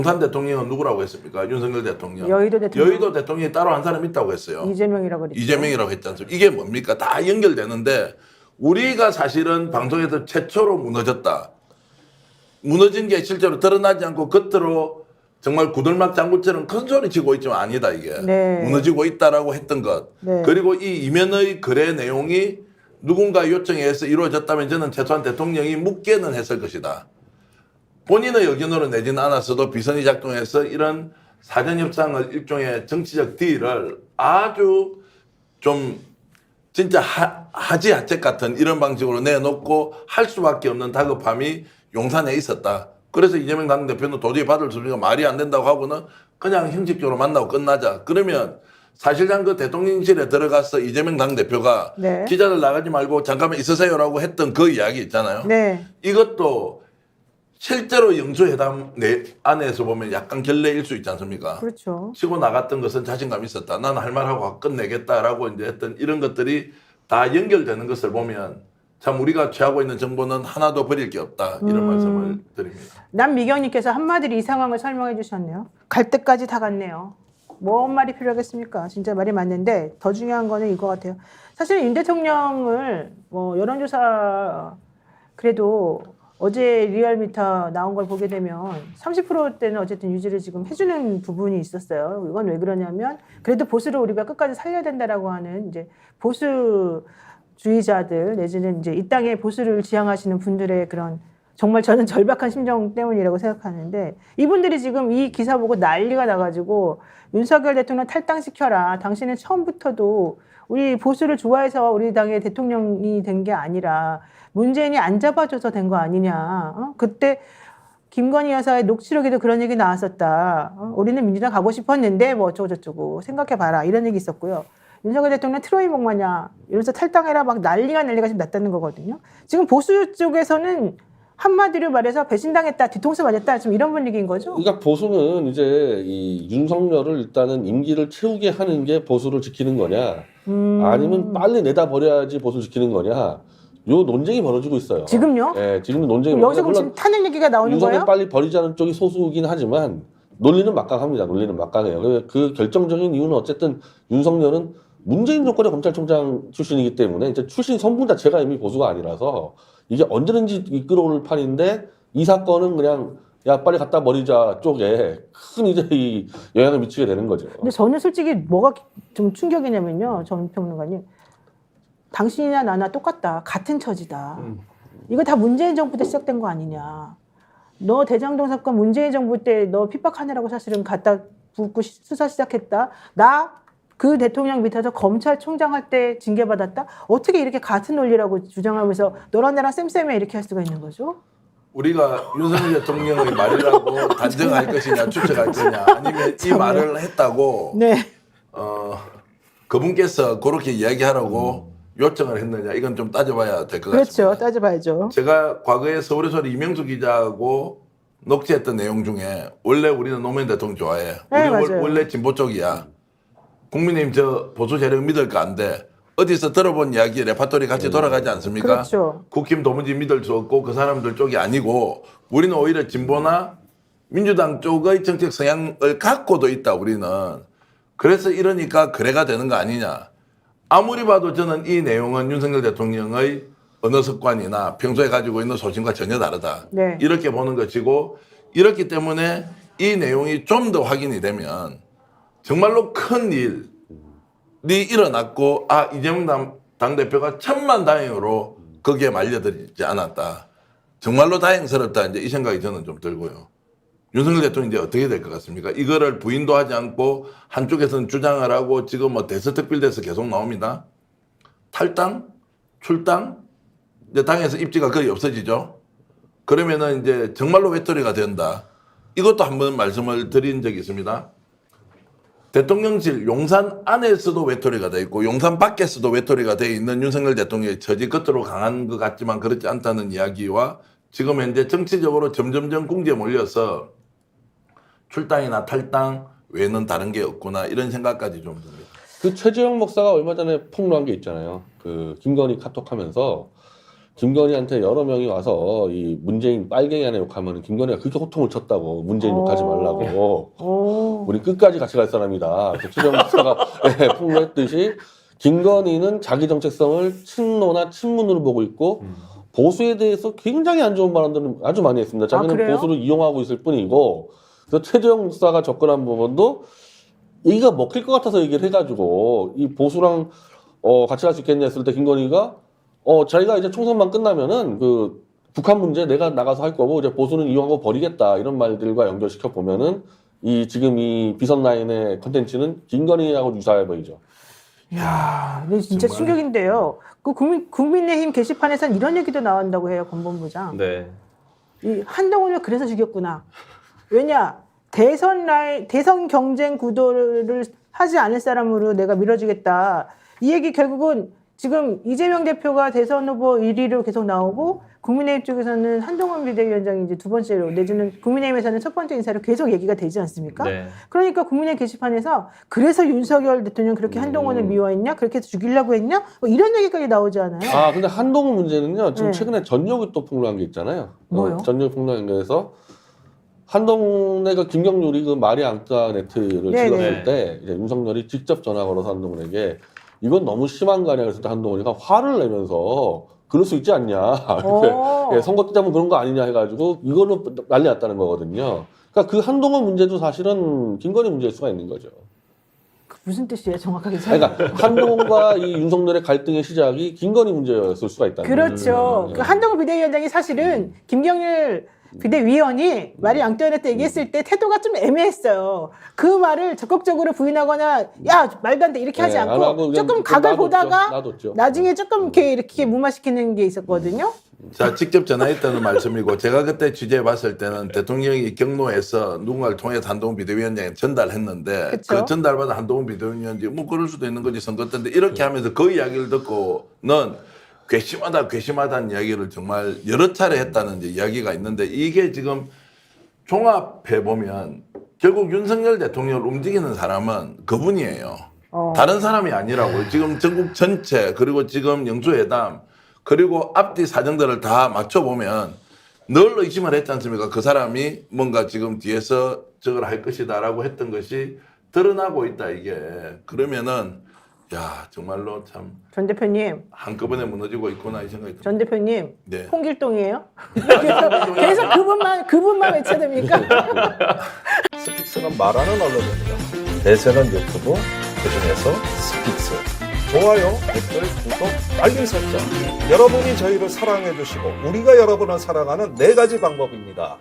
용산 대통령은 누구라고 했습니까? 윤석열 대통령. 여의도 대통령. 여의도 대통령이 따로 한 사람 있다고 했어요. 이재명이라고 그랬죠. 이재명이라고 했지 않습니까? 이게 뭡니까? 다 연결되는데 우리가 사실은 방송에서 최초로 무너졌다. 무너진 게 실제로 드러나지 않고 겉으로 정말 구들막 장구처럼 큰 소리 치고 있지만 아니다 이게. 네. 무너지고 있다라고 했던 것. 네. 그리고 이 이면의 거래 내용이 누군가 요청에 의해서 이루어졌다면 저는 최소한 대통령이 묻게는 했을 것이다. 본인의 의견으로 내지는 않았어도 비선이 작동해서 이런 사전협상을 일종의 정치적 딜을 아주 좀 진짜 하지하책 같은 이런 방식으로 내놓고 할 수밖에 없는 다급함이 용산에 있었다. 그래서 이재명 당대표는 도저히 받을 소리가 말이 안 된다고 하고는 그냥 형식적으로 만나고 끝나자. 그러면 사실상 그 대통령실에 들어가서 이재명 당대표가 네. 기자들 나가지 말고 잠깐만 있으세요라고 했던 그 이야기 있잖아요. 네. 이것도 실제로 영수회담 안에서 보면 약간 결례일 수 있지 않습니까? 그렇죠. 치고 나갔던 것은 자신감 있었다. 나는 할 말하고 끝내겠다라고 이제 했던 이런 것들이 다 연결되는 것을 보면 참 우리가 취하고 있는 정보는 하나도 버릴 게 없다. 이런 말씀을 드립니다. 남미경님께서 한마디로 이 상황을 설명해 주셨네요. 갈 때까지 다 갔네요. 뭔 말이 필요하겠습니까? 진짜 말이 맞는데 더 중요한 거는 이거 같아요. 사실 윤 대통령을 뭐 여론조사 그래도 어제 리얼미터 나온 걸 보게 되면 30%대는 어쨌든 유지를 지금 해주는 부분이 있었어요. 이건 왜 그러냐면 그래도 보수를 우리가 끝까지 살려야 된다라고 하는 이제 보수주의자들 내지는 이제 이 땅에 보수를 지향하시는 분들의 그런 정말 저는 절박한 심정 때문이라고 생각하는데 이분들이 지금 이 기사 보고 난리가 나가지고 윤석열 대통령 탈당시켜라. 당신은 처음부터도 우리 보수를 좋아해서 우리 당의 대통령이 된 게 아니라 문재인이 안 잡아줘서 된 거 아니냐. 그때 김건희 여사의 녹취록에도 그런 얘기 나왔었다. 우리는 민주당 가고 싶었는데 뭐 어쩌고저쩌고 생각해봐라. 이런 얘기 있었고요. 윤석열 대통령 트로이 목마냐 이러면서 탈당해라 막 난리가 지금 났다는 거거든요. 지금 보수 쪽에서는 한마디로 말해서 배신당했다, 뒤통수 맞았다, 좀 이런 분위기인 거죠. 그러니까 보수는 이제 이 윤석열을 일단은 임기를 채우게 하는 게 보수를 지키는 거냐, 아니면 빨리 내다 버려야지 보수를 지키는 거냐, 요 논쟁이 벌어지고 있어요. 지금요? 네, 지금 논쟁이. 여기서 그럼 지금 타는 얘기가 나오는 윤석열 거예요? 빨리 버리자는 쪽이 소수이긴 하지만 논리는 막강합니다. 논리는 막강해요. 그 결정적인 이유는 어쨌든 윤석열은 문재인 정권의 검찰총장 출신이기 때문에 이제 출신 성분 자체가 이미 보수가 아니라서 이게 언제든지 이끌어올 판인데 이 사건은 그냥 야 빨리 갖다 버리자 쪽에 큰 이제 이 영향을 미치게 되는 거죠. 근데 저는 솔직히 뭐가 좀 충격이냐면요, 전 평론가님. 당신이나 나나 똑같다. 같은 처지다. 이거 다 문재인 정부 때 시작된 거 아니냐. 너 대장동 사건 문재인 정부 때 너 핍박하느라고 사실은 갖다 붓고 수사 시작했다. 나 그 대통령 밑에서 검찰총장 할 때 징계받았다. 어떻게 이렇게 같은 논리라고 주장하면서 너랑 나랑 쌤쌤에 이렇게 할 수가 있는 거죠? 우리가 윤석열 대통령의 말이라고 단정할 것이냐 추측할 거냐 아니면 이 말을 했다고 네. 그분께서 그렇게 이야기하라고 요청을 했느냐 이건 좀 따져봐야 될 것 그렇죠. 같습니다. 따져봐야죠. 제가 과거에 서울에서 이명수 기자하고 녹취했던 내용 중에 원래 우리는 노무현 대통령 좋아해. 네, 우리 맞아요. 원래 진보 쪽이야. 국민님 저 보수 세력 믿을까 안 돼. 어디서 들어본 이야기 레파토리 같이 돌아가지 않습니까? 그렇죠. 국힘 도무지 믿을 수 없고 그 사람들 쪽이 아니고 우리는 오히려 진보나 민주당 쪽의 정책 성향을 갖고도 있다 우리는. 그래서 이러니까 그래가 되는 거 아니냐. 아무리 봐도 저는 이 내용은 윤석열 대통령의 언어 습관이나 평소에 가지고 있는 소신과 전혀 다르다. 네. 이렇게 보는 것이고 이렇기 때문에 이 내용이 좀 더 확인이 되면 정말로 큰 일이 일어났고 이재명 당대표가 천만다행으로 거기에 말려들지 않았다. 정말로 다행스럽다. 이제 이 생각이 저는 좀 들고요. 윤석열 대통령이 이제 어떻게 될 것 같습니까? 이거를 부인도 하지 않고 한쪽에서는 주장을 하고 지금 뭐 대서특필돼서 계속 나옵니다. 탈당? 출당? 이제 당에서 입지가 거의 없어지죠. 그러면은 이제 정말로 외톨이가 된다. 이것도 한번 말씀을 드린 적이 있습니다. 대통령실 용산 안에서도 외톨이가 돼 있고 용산 밖에서도 외톨이가 돼 있는 윤석열 대통령의 처지 겉으로 강한 것 같지만 그렇지 않다는 이야기와 지금 현재 정치적으로 점점점 궁지에 몰려서 출당이나 탈당 외에는 다른 게 없구나 이런 생각까지 좀 듭니다. 그 최재형 목사가 얼마 전에 폭로한 게 있잖아요. 그 김건희 카톡하면서 김건희한테 여러 명이 와서 이 문재인 빨갱이 하나 욕하면 김건희가 그렇게 호통을 쳤다고 문재인 욕하지 말라고. 오. 우리 끝까지 같이 갈 사람이다. 최재형 박사가 폭로했듯이 김건희는 자기 정체성을 친노나 친문으로 보고 있고 보수에 대해서 굉장히 안 좋은 발언들을 아주 많이 했습니다. 자기는 그래요? 보수를 이용하고 있을 뿐이고 그래서 최재형 박사가 접근한 부분도 얘기가 먹힐 것 같아서 얘기를 해가지고 이 보수랑 같이 갈 수 있겠냐 했을 때 김건희가 자기가 이제 총선만 끝나면은 그 북한 문제 내가 나가서 할 거고 이제 보수는 이용하고 버리겠다 이런 말들과 연결시켜 보면은 이 지금 이 비선 라인의 컨텐츠는 김건희하고 유사해 보이죠. 야, 이거 진짜 정말. 충격인데요. 그 국민의힘 게시판에서는 이런 얘기도 나온다고 해요, 권 본부장. 네. 이 한동훈을 그래서 죽였구나. 왜냐? 대선 경쟁 구도를 하지 않을 사람으로 내가 밀어주겠다. 이 얘기 결국은 지금 이재명 대표가 대선 후보 1위로 계속 나오고 국민의힘 쪽에서는 한동훈 비대위원장이 이제 두 번째로 내지는 국민의힘에서는 첫 번째 인사로 계속 얘기가 되지 않습니까? 네. 그러니까 국민의힘 게시판에서 그래서 윤석열 대통령 그렇게 한동훈을 미워했냐? 그렇게 해서 죽이려고 했냐? 뭐 이런 얘기까지 나오지 않아요? 아 근데 한동훈 문제는요 지금 네. 최근에 전력이 또 폭로한 게 있잖아요. 뭐요? 전력 폭로한 거에서 한동훈의 그 김경률이 그 마리 앙뚜아네트를 네, 찍었을 네. 때 이제 윤석열이 직접 전화 걸어서 한동훈에게 이건 너무 심한 거 아니야 그랬을 때 한동훈이가 화를 내면서 그럴 수 있지 않냐 오. 예, 선거 때문에 그런 거 아니냐 해가지고 이걸로 난리 났다는 거거든요. 그러니까 그 한동훈 문제도 사실은 김건희 문제일 수가 있는 거죠. 무슨 뜻이에요? 정확하게 설명. 그러니까 한동훈과 이 윤석열의 갈등의 시작이 김건희 문제였을 수가 있다는 그렇죠. 거죠. 그 한동훈 비대위원장이 사실은 김경률 비대위원이 말이 앙뚜아네트 얘기했을 때 태도가 좀 애매했어요. 그 말을 적극적으로 부인하거나 야 말도 안 돼 이렇게 하지 네, 안 하고 않고 그냥 조금 좀 각을 놔뒀죠. 보다가 놔뒀죠. 나중에 조금 이렇게 무마시키는 게 있었거든요. 자, 직접 전화했다는 말씀이고, 제가 그때 취재해 봤을 때는 대통령이 경로에서 누군가를 통해서 한동훈 비대위원장에 전달했는데, 그쵸? 그 전달받은 한동훈 비대위원장이 뭐 그럴 수도 있는 거지, 선거 때인데, 이렇게 하면서 그 이야기를 듣고는 괘씸하다는 이야기를 정말 여러 차례 했다는 이제 이야기가 있는데, 이게 지금 종합해 보면 결국 윤석열 대통령을 움직이는 사람은 그분이에요. 다른 사람이 아니라고. 지금 전국 전체, 그리고 지금 영주회담, 그리고 앞뒤 사정들을 다 맞춰보면 늘 의심을 했지 않습니까? 그 사람이 뭔가 지금 뒤에서 저걸 할 것이다라고 했던 것이 드러나고 있다, 이게. 그러면은, 야, 정말로 참 전 대표님, 한꺼번에 무너지고 있구나, 이 생각이 듭니다. 전 대표님, 네. 홍길동이에요? 계속 그분만 외쳐야 됩니까? 스픽스는 말하는 언론입니다. 대세는 유튜브, 그중에서 스픽스. 좋아요, 댓글, 구독, 알림 설정. 여러분이 저희를 사랑해 주시고 우리가 여러분을 사랑하는 4가지 방법입니다.